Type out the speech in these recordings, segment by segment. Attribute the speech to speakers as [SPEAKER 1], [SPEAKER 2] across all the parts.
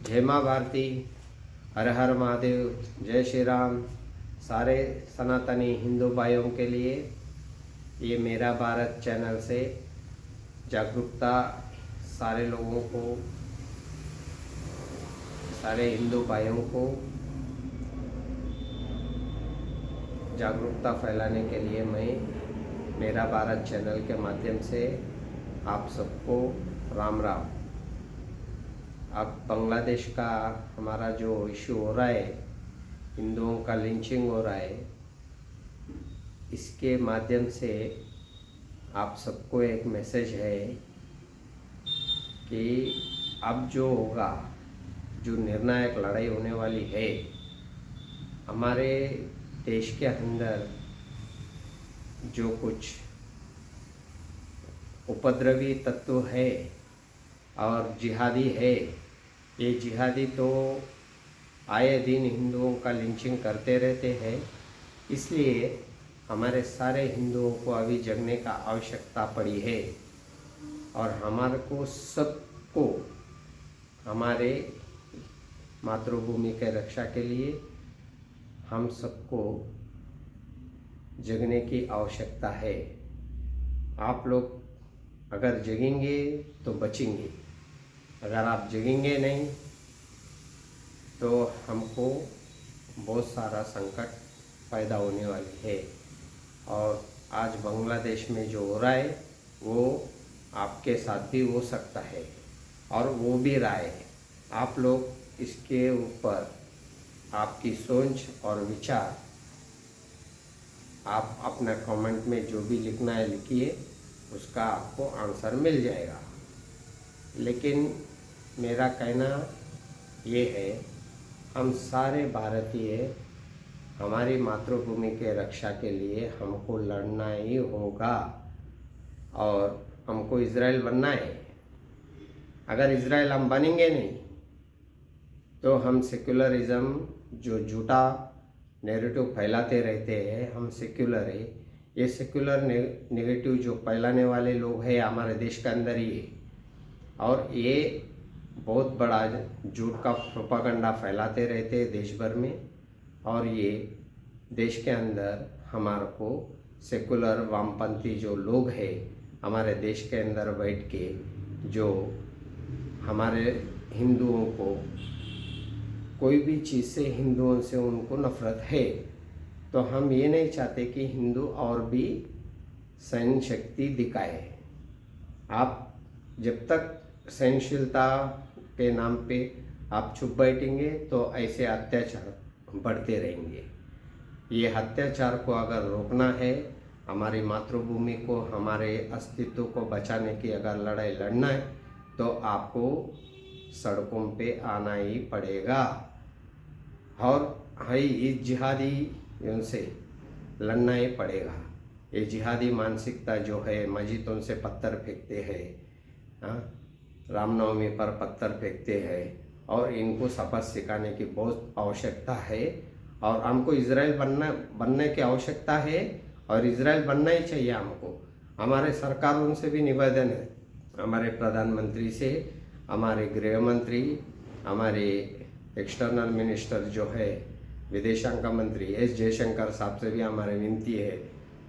[SPEAKER 1] जय माँ भारती। हर हर महादेव। जय श्री राम। सारे सनातनी हिंदू भाइयों के लिए ये मेरा भारत चैनल से जागरूकता सारे लोगों को, सारे हिंदू भाइयों को जागरूकता फैलाने के लिए मैं मेरा भारत चैनल के माध्यम से आप सबको राम राम। अब बांग्लादेश का हमारा जो इशू हो रहा है, हिंदुओं का लिंचिंग हो रहा है, इसके माध्यम से आप सबको एक मैसेज है कि अब जो होगा, जो निर्णायक लड़ाई होने वाली है, हमारे देश के अंदर जो कुछ उपद्रवी तत्व है और जिहादी है, ये जिहादी तो आए दिन हिंदुओं का लिंचिंग करते रहते हैं। इसलिए हमारे सारे हिंदुओं को अभी जगने का आवश्यकता पड़ी है और हमारे को सबको हमारे मातृभूमि के रक्षा के लिए हम सबको जगने की आवश्यकता है। आप लोग अगर जगेंगे तो बचेंगे, अगर आप जगेंगे नहीं तो हमको बहुत सारा संकट पैदा होने वाली है। और आज बांग्लादेश में जो हो रहा है वो आपके साथ भी हो सकता है और वो भी रहा है। आप लोग इसके ऊपर आपकी सोच और विचार आप अपना कमेंट में जो भी लिखना है लिखिए, उसका आपको आंसर मिल जाएगा। लेकिन मेरा कहना ये है, हम सारे भारतीय हमारी मातृभूमि के रक्षा के लिए हमको लड़ना ही होगा और हमको इजराइल बनना है। अगर इजराइल हम बनेंगे नहीं तो हम सेक्युलरिज्म जो झूठा नैरेटिव फैलाते रहते हैं, हम सेक्युलर है, ये सेक्युलर नेगेटिव जो फैलाने वाले लोग हैं हमारे देश के अंदर ही है और ये बहुत बड़ा झूठ का प्रोपागंडा फैलाते रहते हैं देश भर में। और ये देश के अंदर हमारे को सेकुलर वामपंथी जो लोग हैं हमारे देश के अंदर बैठ के जो हमारे हिंदुओं को कोई भी चीज़ से, हिंदुओं से उनको नफरत है। तो हम ये नहीं चाहते कि हिंदू और भी सहन शक्ति दिखाए। आप जब तक सहनशीलता के नाम पे आप चुप बैठेंगे तो ऐसे अत्याचार बढ़ते रहेंगे। ये अत्याचार को अगर रोकना है, हमारी मातृभूमि को, हमारे अस्तित्व को बचाने की अगर लड़ाई लड़ना है तो आपको सड़कों पे आना ही पड़ेगा और इस जिहादी उनसे लड़ना ही पड़ेगा। ये जिहादी मानसिकता जो है, मस्जिदों से पत्थर फेंकते हैं, रामनवमी पर पत्थर फेंकते हैं और इनको सबक सिखाने की बहुत आवश्यकता है। और हमको इजराइल बनने की आवश्यकता है और इजराइल बनना ही चाहिए हमको। हमारे सरकारों से भी निवेदन है, हमारे प्रधानमंत्री से, हमारे गृह मंत्री, हमारे एक्सटर्नल मिनिस्टर जो है विदेशांग मंत्री एस जयशंकर साहब से भी हमारी विनती है,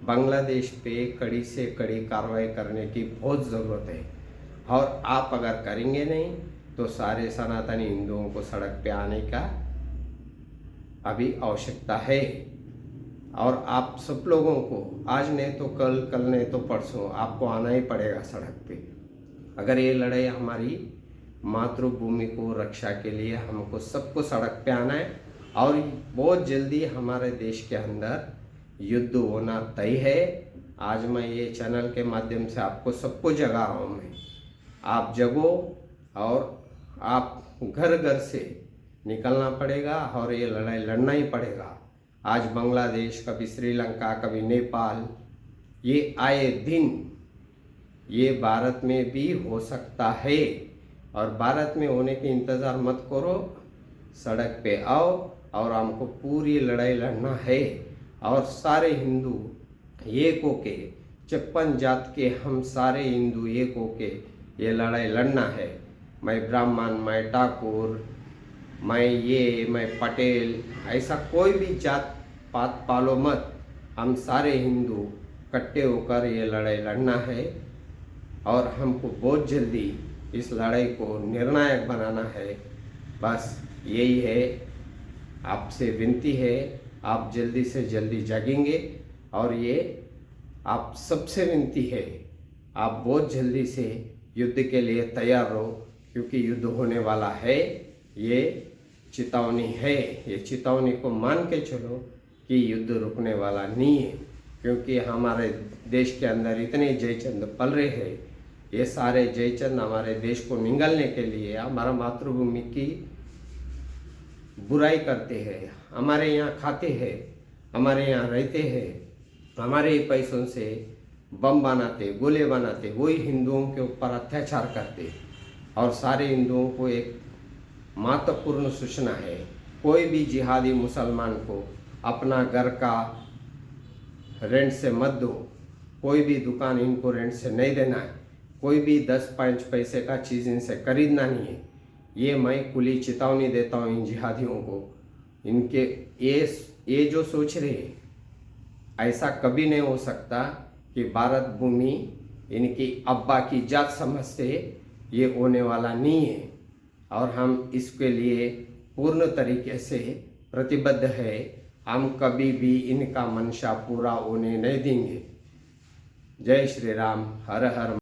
[SPEAKER 1] बांग्लादेश पे कड़ी से कड़ी कार्रवाई करने की बहुत ज़रूरत है। और आप अगर करेंगे नहीं तो सारे सनातनी हिंदुओं को सड़क पे आने का अभी आवश्यकता है। और आप सब लोगों को आज नहीं तो कल, कल नहीं तो परसों आपको आना ही पड़ेगा सड़क पे। अगर ये लड़ाई हमारी मातृभूमि को रक्षा के लिए हमको सबको सड़क पे आना है और बहुत जल्दी हमारे देश के अंदर युद्ध होना तय है। आज मैं ये चैनल के माध्यम से आपको सबको जगा रहा हूँ। मैं आप जगो और आप घर घर से निकलना पड़ेगा और ये लड़ाई लड़ना ही पड़ेगा। आज बांग्लादेश, कभी श्रीलंका, कभी नेपाल, ये आए दिन ये भारत में भी हो सकता है और भारत में होने के इंतज़ार मत करो, सड़क पे आओ और हमको पूरी लड़ाई लड़ना है। और सारे हिंदू एक होके, 56 जात के हम सारे हिंदू एक होके ये लड़ाई लड़ना है। मैं ब्राह्मण, मैं ठाकुर, मैं पटेल, ऐसा कोई भी जात पात पालो मत। हम सारे हिंदू इकट्ठे होकर ये लड़ाई लड़ना है और हमको बहुत जल्दी इस लड़ाई को निर्णायक बनाना है। बस यही है, आपसे विनती है, आप जल्दी से जल्दी जागेंगे। और ये आप सबसे विनती है, आप बहुत जल्दी से युद्ध के लिए तैयार रहो, क्योंकि युद्ध होने वाला है। ये चेतावनी है, ये चेतावनी को मान के चलो कि युद्ध रुकने वाला नहीं है। क्योंकि हमारे देश के अंदर इतने जयचंद पल रहे हैं, ये सारे जयचंद हमारे देश को निगलने के लिए, हमारा मातृभूमि की बुराई करते हैं, हमारे यहाँ खाते हैं, हमारे यहाँ रहते हैं, हमारे ही पैसों से बम बनाते, गोले बनाते, वही हिंदुओं के ऊपर अत्याचार करते। और सारे हिंदुओं को एक महत्वपूर्ण सूचना है, कोई भी जिहादी मुसलमान को अपना घर का रेंट से मत दो, कोई भी दुकान इनको रेंट से नहीं देना है, कोई भी 10-5 पैसे का चीज़ इनसे खरीदना नहीं है। ये मैं खुली चेतावनी देता हूँ इन जिहादियों को। इनके ये जो सोच रहे हैं, ऐसा कभी नहीं हो सकता कि भारत भूमि इनकी अब्बा की जात समझते, ये होने वाला नहीं है। और हम इसके लिए पूर्ण तरीके से प्रतिबद्ध है। हम कभी भी इनका मंशा पूरा होने नहीं देंगे। जय श्री राम, हर हर।